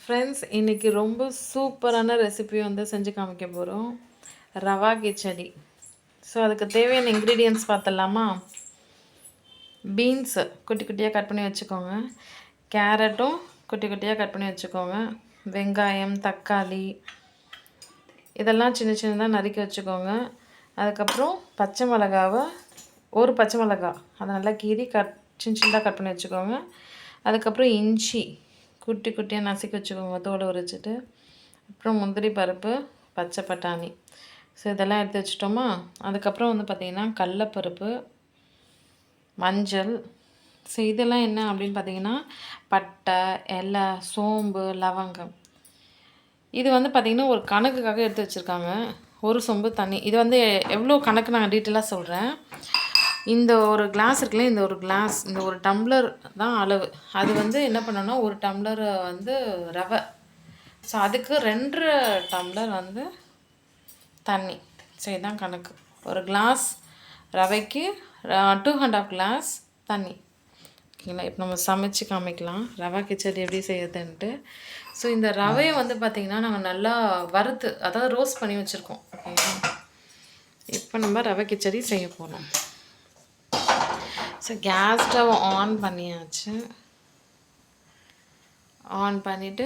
Friends இன்றைக்கி ரொம்ப சூப்பரான ரெசிபி வந்து செஞ்சு காமிக்க போகிறோம். ரவா கிச்சடி. ஸோ அதுக்கு தேவையான இன்க்ரீடியன்ட்ஸ் பார்த்துடலாமா? பீன்ஸு குட்டி குட்டியாக கட் பண்ணி வச்சுக்கோங்க. கேரட்டும் குட்டி குட்டியாக கட் பண்ணி வச்சுக்கோங்க. வெங்காயம், தக்காளி இதெல்லாம் சின்ன சின்னதாக நறுக்கி வச்சுக்கோங்க. அதுக்கப்புறம் பச்சை மிளகாவை ஒரு பச்சை மிளகா அதை நல்லா கீறி சின்ன சின்னதாக கட் பண்ணி வச்சுக்கோங்க. அதுக்கப்புறம் இஞ்சி குட்டி குட்டியாக நசுக்கி வச்சுக்கோங்க தோலை உரிச்சிட்டு. அப்புறம் முந்திரி பருப்பு, பச்சை பட்டாணி. ஸோ இதெல்லாம் எடுத்து வச்சிட்டோமா? அதுக்கப்புறம் வந்து பார்த்திங்கன்னா கடலப்பருப்பு, மஞ்சள். ஸோ இதெல்லாம் என்ன அப்படின்னு பார்த்திங்கன்னா பட்டை, இலை, சோம்பு, லவங்கம். இது வந்து பார்த்திங்கன்னா ஒரு கணக்குக்காக எடுத்து வச்சுருக்காங்க. ஒரு சொம்பு தண்ணி. இது வந்து எவ்வளோ கணக்கு நான் டீட்டெயிலாக சொல்கிறேன். இந்த ஒரு கிளாஸ் இருக்குல்ல, இந்த ஒரு கிளாஸ், இந்த ஒரு டம்ளர் தான் அளவு. அது வந்து என்ன பண்ணணும்னா ஒரு டம்ளர் வந்து ரவை. ஸோ அதுக்கு 2 டம்ளர் வந்து தண்ணி. ஸோ இதுதான் கணக்கு. ஒரு கிளாஸ் ரவைக்கு 2.5 கிளாஸ் தண்ணி. ஓகேங்களா? இப்போ நம்ம சமைச்சு காமிக்கலாம் ரவா கிச்சடி எப்படி செய்யுதுன்ட்டு. ஸோ இந்த ரவையை வந்து பார்த்திங்கன்னா நாங்கள் நல்லா வறுத்து, அதாவது ரோஸ்ட் பண்ணி வச்சுருக்கோம். ஓகேங்களா? இப்போ நம்ம ரவை கிச்சடி செய்ய போகிறோம். ஸோ கேஸ் ஸ்டவ் ஆன் பண்ணியாச்சு. ஆன் பண்ணிவிட்டு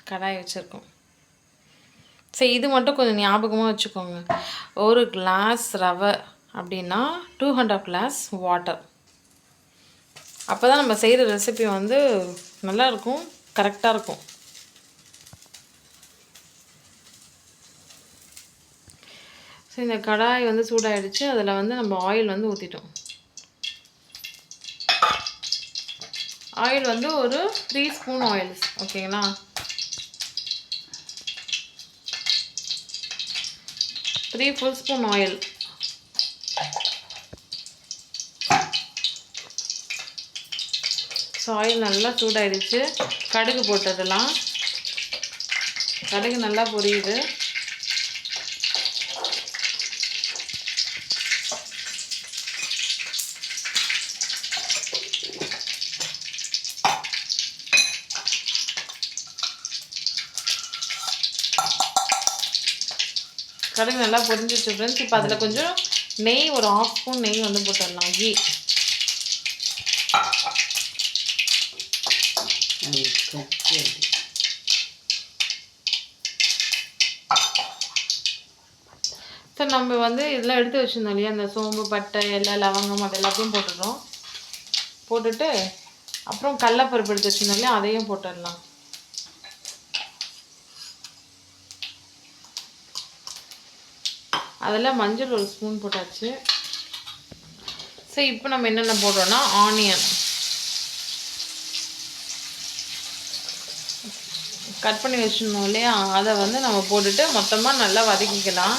கடாய் வச்சுருக்கோம். ஸோ இது மட்டும் கொஞ்சம் ஞாபகமாக வச்சுக்கோங்க. ஒரு கிளாஸ் ரவை அப்படின்னா 200 கிளாஸ் வாட்டர். அப்போ தான் நம்ம செய்கிற ரெசிபி வந்து நல்லாயிருக்கும், கரெக்டாக இருக்கும். ஸோ இந்த கடாய் வந்து சூடாகிடுச்சு. அதில் வந்து நம்ம ஆயில் வந்து ஊற்றிட்டோம். ஆயில் வந்து ஒரு 3 ஸ்பூன் ஆயில். ஓகேங்களா? 3 full spoon oil. So oil நல்லா சூடாயிடுச்சு. கடுகு போட்டதெல்லாம் கடுகு நல்லா பொரியுது. கடுகு நல்லா பொரிஞ்சிச்சு ஃப்ரெண்ட்ஸ். இப்போ அதில் கொஞ்சம் நெய், ஒரு 1/2 ஸ்பூன் நெய் வந்து போட்டுடலாம். கீ. ஸோ நம்ம வந்து இதெல்லாம் எடுத்து வச்சுருந்தோம் இல்லையா, அந்த சோம்பு, பட்டை, இலை, லவங்கம் அது எல்லாத்தையும் போட்டுடுறோம். போட்டுட்டு அப்புறம் கடலப்பருப்பு எடுத்து வச்சுருந்தோம் இல்லையா, அதையும் போட்டுடலாம். அதில் மஞ்சள் ஒரு ஸ்பூன் போட்டாச்சு. ஸோ இப்போ நம்ம என்னென்ன போடுறோன்னா ஆனியன் கட் பண்ணி வச்சுருந்தோம் இல்லையா, அதை வந்து நம்ம போட்டுட்டு மொத்தமாக நல்லா வதக்கிக்கலாம்.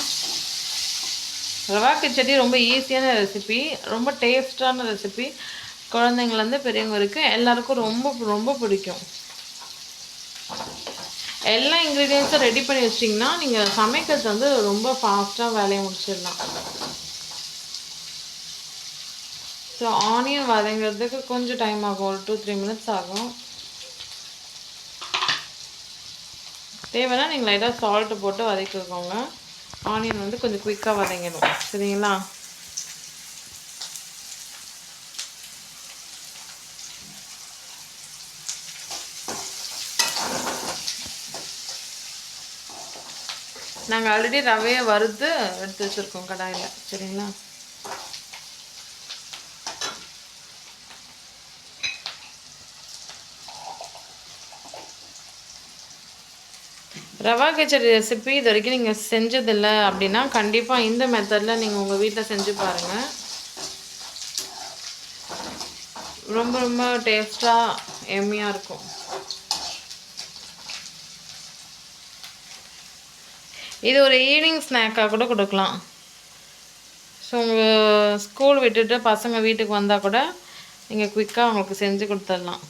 ரவா கிச்சடி ரொம்ப ஈஸியான ரெசிபி, ரொம்ப டேஸ்டான ரெசிபி. குழந்தைங்கள்லேருந்து பெரியவங்க வரைக்கும் எல்லாருக்கும் ரொம்ப ரொம்ப பிடிக்கும். எல்லா இன்க்ரீடியன்ஸும் ரெடி பண்ணி வச்சிட்டிங்கன்னா நீங்கள் சமைக்கிறது வந்து ரொம்ப ஃபாஸ்ட்டாக வேலையை முடிச்சிடலாம். ஸோ ஆனியன் வதங்கிறதுக்கு கொஞ்சம் டைம் ஆகும், ஒரு 2-3 மினிட்ஸ் ஆகும். தேவைன்னா நீங்கள் லைட்டாக சால்ட்டு போட்டு வதக்கிக்கோங்க. ஆனியன் வந்து கொஞ்சம் குயிக்காக வதங்கிடும். சரிங்களா? நாங்கள் ஆல்ரெடி ரவையை வறுத்து எடுத்து வச்சுருக்கோம் கடாயில். சரிங்களா? ரவா கிச்சடி ரெசிபி இது வரைக்கும் நீங்கள் செஞ்சதில்லை அப்படின்னா கண்டிப்பாக இந்த மெத்தடில் நீங்கள் உங்கள் வீட்டில் செஞ்சு பாருங்கள். ரொம்ப ரொம்ப டேஸ்ட்டாக எம்மியாக இருக்கும். இது ஒரு ஈவினிங் ஸ்நாக்காக கூட கொடுக்கலாம். ஸோ உங்கள் ஸ்கூல் விட்டுட்டு பசங்க வீட்டுக்கு வந்தால் கூட நீங்கள் குயிக்காக அவங்களுக்கு செஞ்சு கொடுத்துடலாம்.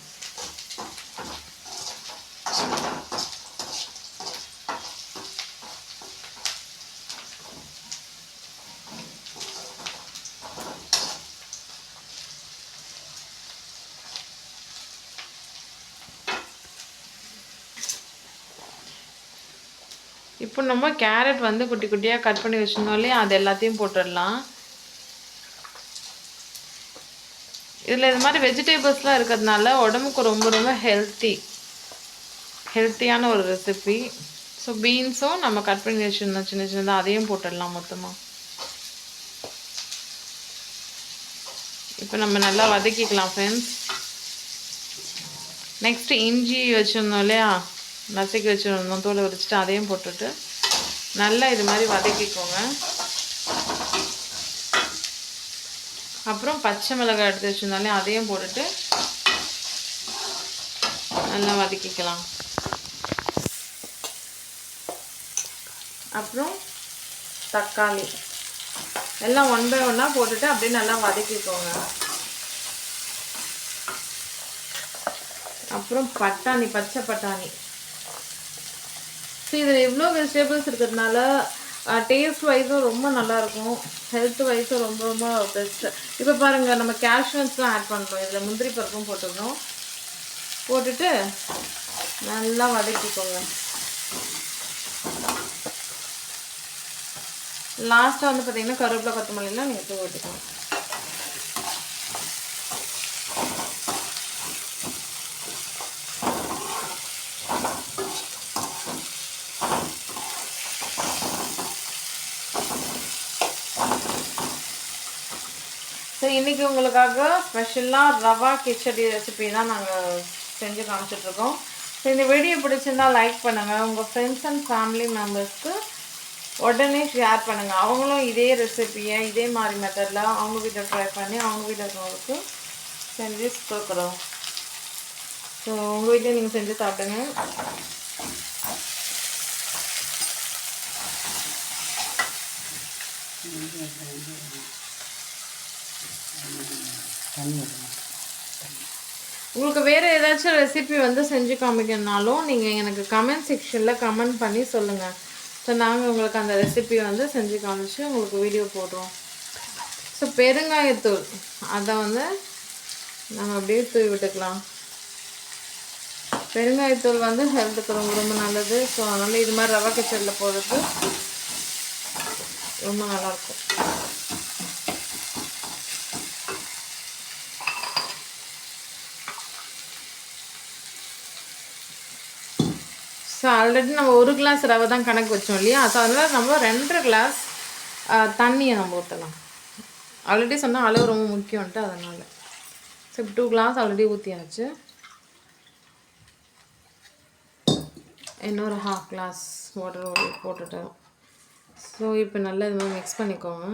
இப்போ நம்ம கேரட் வந்து குட்டி குட்டியாக கட் பண்ணி வச்சுருந்தோம் இல்லையா, அது எல்லாத்தையும் போட்டுடலாம். இதில் இது மாதிரி வெஜிடபிள்ஸ்லாம் இருக்கிறதுனால உடம்புக்கு ரொம்ப ரொம்ப ஹெல்த்தியான ஒரு ரெசிபி. ஸோ பீன்ஸும் நம்ம கட் பண்ணி வச்சுருந்தோம் சின்ன சின்னதாக, அதையும் போட்டுடலாம் மொத்தமாக. இப்போ நம்ம நல்லா வதக்கிக்கலாம் ஃப்ரெண்ட்ஸ். நெக்ஸ்ட்டு இஞ்சி வச்சுருந்தோம் இல்லையா, நசுக்கி வச்சுருந்தோம், தோலை உரிச்சிட்டு அதையும் போட்டுட்டு நல்லா இது மாதிரி வதக்கிக்கோங்க. அப்புறம் பச்சை மிளகாய் எடுத்து வச்சுருந்தாலே அதையும் போட்டுட்டு நல்லா வதக்கிக்கலாம். அப்புறம் தக்காளி எல்லாம் 1 by 1 போட்டுட்டு அப்படியே நல்லா வதக்கிக்கோங்க. அப்புறம் பட்டாணி, பச்சை பட்டாணி. ஸோ இதில் இவ்வளோ வெஜிடபிள்ஸ் இருக்கிறதுனால டேஸ்ட் வைஸும் ரொம்ப நல்லாயிருக்கும், ஹெல்த் வைஸும் ரொம்ப ரொம்ப பெஸ்ட்டு. இப்போ பாருங்கள், நம்ம கேஷ்யூஸ்லாம் ஆட் பண்ணுறோம், இதில் முந்திரி பருப்பும் போட்டுக்கிறோம். போட்டுட்டு நல்லா வதக்கிக்கோங்க. லாஸ்ட்டாக வந்து பார்த்திங்கன்னா கருவேப்பிலை கொத்தமல்லிலாம் நீங்கள் எடுத்து போட்டுக்கோங்க. ஸோ இன்றைக்கி உங்களுக்காக ஸ்பெஷலாக ரவா கிச்சடி ரெசிபி தான் நாங்கள் செஞ்சு காமிச்சிட்ருக்கோம். ஸோ இந்த வீடியோ பிடிச்சிருந்தால் லைக் பண்ணுங்கள், உங்கள் ஃப்ரெண்ட்ஸ் அண்ட் ஃபேமிலி மெம்பர்ஸ்க்கு உடனே ஷேர் பண்ணுங்கள். அவங்களும் இதே ரெசிபியை இதே மாதிரி மெத்தடில் அவங்க வீட்டில் ட்ரை பண்ணி அவங்க வீட்டில் இருக்கிறவங்களுக்கு செஞ்சு கொடுக்குறோம். ஸோ உங்கள் வீட்டில் நீங்கள் செஞ்சு சாப்பிடுங்க. உங்களுக்கு வேறு ஏதாச்சும் ரெசிபி வந்து செஞ்சு காமிக்கணுனாலும் நீங்கள் எனக்கு கமெண்ட் செக்ஷனில் கமெண்ட் பண்ணி சொல்லுங்கள். ஸோ நாங்கள் உங்களுக்கு அந்த ரெசிபி வந்து செஞ்சு காமிச்சு உங்களுக்கு வீடியோ போடுறோம். ஸோ பெருங்காயத்தூள் அதை வந்து நம்ம அப்படியே தூவி விட்டுக்கலாம். பெருங்காயத்தூள் வந்து ஹெல்த்துக்கு ரொம்ப ரொம்ப நல்லது. ஸோ அதனால் இது மாதிரி ரவா கிச்சடியில் போடுறது ரொம்ப நல்லாயிருக்கும். ஸோ ஆல்ரெடி நம்ம 1 கிளாஸ் ரவை தான் கணக்கு வச்சோம் இல்லையா, ஸோ அதனால் நம்ம 2.5 கிளாஸ் தண்ணியை நம்ம ஊற்றலாம். ஆல்ரெடி சொன்னால் அளவு ரொம்ப முக்கியம்ன்ட்டு அதனால். ஸோ இப்போ 2 கிளாஸ் ஆல்ரெடி ஊற்றியாச்சு. இன்னொரு 1/2 கிளாஸ் வாட்டர் போட்டுட்டோம். ஸோ இப்போ நல்லா இது மாதிரி மிக்ஸ் பண்ணிக்கோங்க.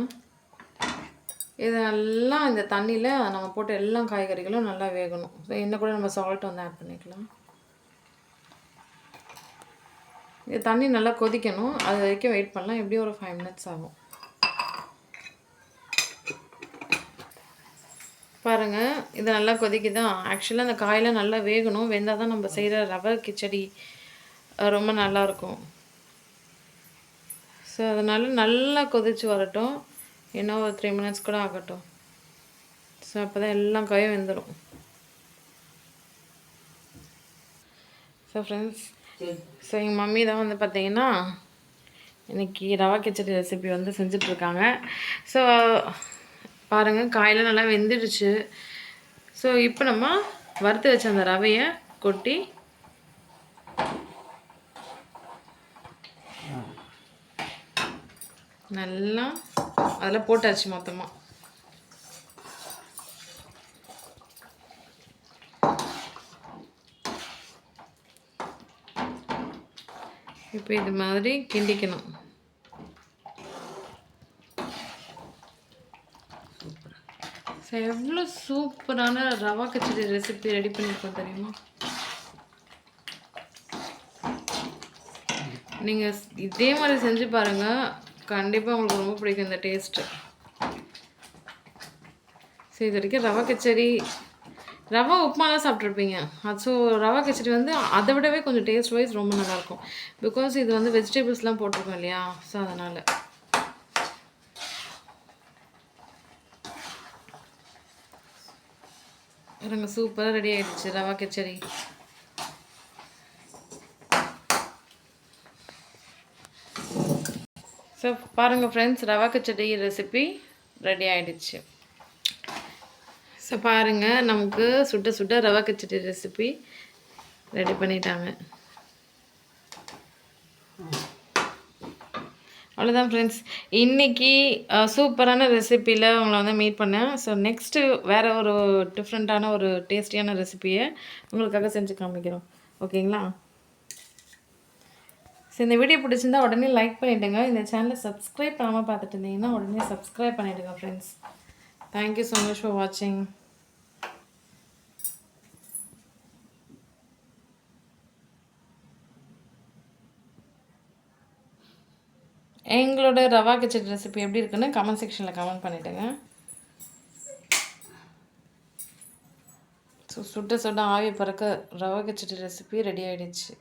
இது நல்லா இந்த தண்ணியில் நம்ம போட்ட எல்லா காய்கறிகளும் நல்லா வேகணும். ஸோ இன்னும் கூட நம்ம சால்ட் வந்து ஆட் பண்ணிக்கலாம். இது தண்ணி நல்லா கொதிக்கணும், அது வரைக்கும் வெயிட் பண்ணலாம். எப்படியும் ஒரு 5 மினிட்ஸ் ஆகும். பாருங்கள், இது நல்லா கொதிக்குதான். ஆக்சுவலாக அந்த காயெல்லாம் நல்லா வேகணும், வெந்தால் தான் நம்ம செய்கிற ரவை கிச்சடி ரொம்ப நல்லாயிருக்கும். ஸோ அதனால் நல்லா கொதித்து வரட்டும், இன்னும் ஒரு 3 மினிட்ஸ் கூட ஆகட்டும். ஸோ அப்போ தான் எல்லாம் காயும் வெந்துடும். ஸோ ஃப்ரெண்ட்ஸ், ஸோ எங்கள் மம்மி தான் வந்து பார்த்திங்கன்னா இன்றைக்கி ரவா கிச்சடி ரெசிபி வந்து செஞ்சிட்ருக்காங்க. ஸோ பாருங்கள், காயெல்லாம் நல்லா வெந்துடுச்சு. ஸோ இப்போ நம்ம வறுத்து வச்ச அந்த ரவையை கொட்டி நல்லா அதில் போட்டாச்சு மொத்தமாக. இப்போ இது மாதிரி கிண்டிக்கணும். ஸோ எவ்வளோ சூப்பரான ரவா கிச்சடி ரெசிபி ரெடி பண்ணியிருக்கோம் தெரியுமா? நீங்கள் இதே மாதிரி செஞ்சு பாருங்கள், கண்டிப்பாக உங்களுக்கு ரொம்ப பிடிக்கும் இந்த டேஸ்ட்டு. ஸோ இது வரைக்கும் ரவா கிச்சடி, ரவா உப்புமாலாம் சாப்பிட்ருப்பீங்க. ஸோ ரவா கிச்சடி வந்து அதை விடவே கொஞ்சம் டேஸ்ட் வைஸ் ரொம்ப நல்லாயிருக்கும். பிகாஸ் இது வந்து வெஜிடபிள்ஸ்லாம் போட்டிருக்கோம் இல்லையா, ஸோ அதனால். பாருங்க, சூப்பராக ரெடி ஆகிடுச்சு ரவா கிச்சடி. ஸோ பாருங்கள் friends, rava khichdi recipe ready ஆகிடுச்சு. ஸோ பாருங்கள், நமக்கு சுட்ட சுட்ட ரவா கிச்சடி ரெசிபி ரெடி பண்ணிட்டாங்க. அவ்வளோதான் ஃப்ரெண்ட்ஸ், இன்றைக்கி சூப்பரான ரெசிப்பியில் உங்களை வந்து மீட் பண்ணேன். ஸோ நெக்ஸ்ட்டு வேறு ஒரு டிஃப்ரெண்ட்டான ஒரு டேஸ்டியான ரெசிப்பியை உங்களுக்காக செஞ்சு காமிக்கிறோம். ஓகேங்களா? ஸோ இந்த வீடியோ பிடிச்சிருந்தா உடனே லைக் பண்ணிவிடுங்க. இந்த சேனலை சப்ஸ்கிரைப் பண்ணாமல் பார்த்துட்டு இருந்தீங்கன்னா உடனே சப்ஸ்கிரைப் பண்ணிவிடுங்க friends. Thank you so much for வாட்சிங். எங்களோட ரவா கிச்சடி ரெசிபி எப்படி இருக்குன்னு கமெண்ட் செக்ஷனில் கமெண்ட் பண்ணிவிடுங்க. ஸோ சுட்ட சுட்ட ஆவி பறக்க ரவா கிச்சடி ரெசிபி ரெடி ஆகிடுச்சு.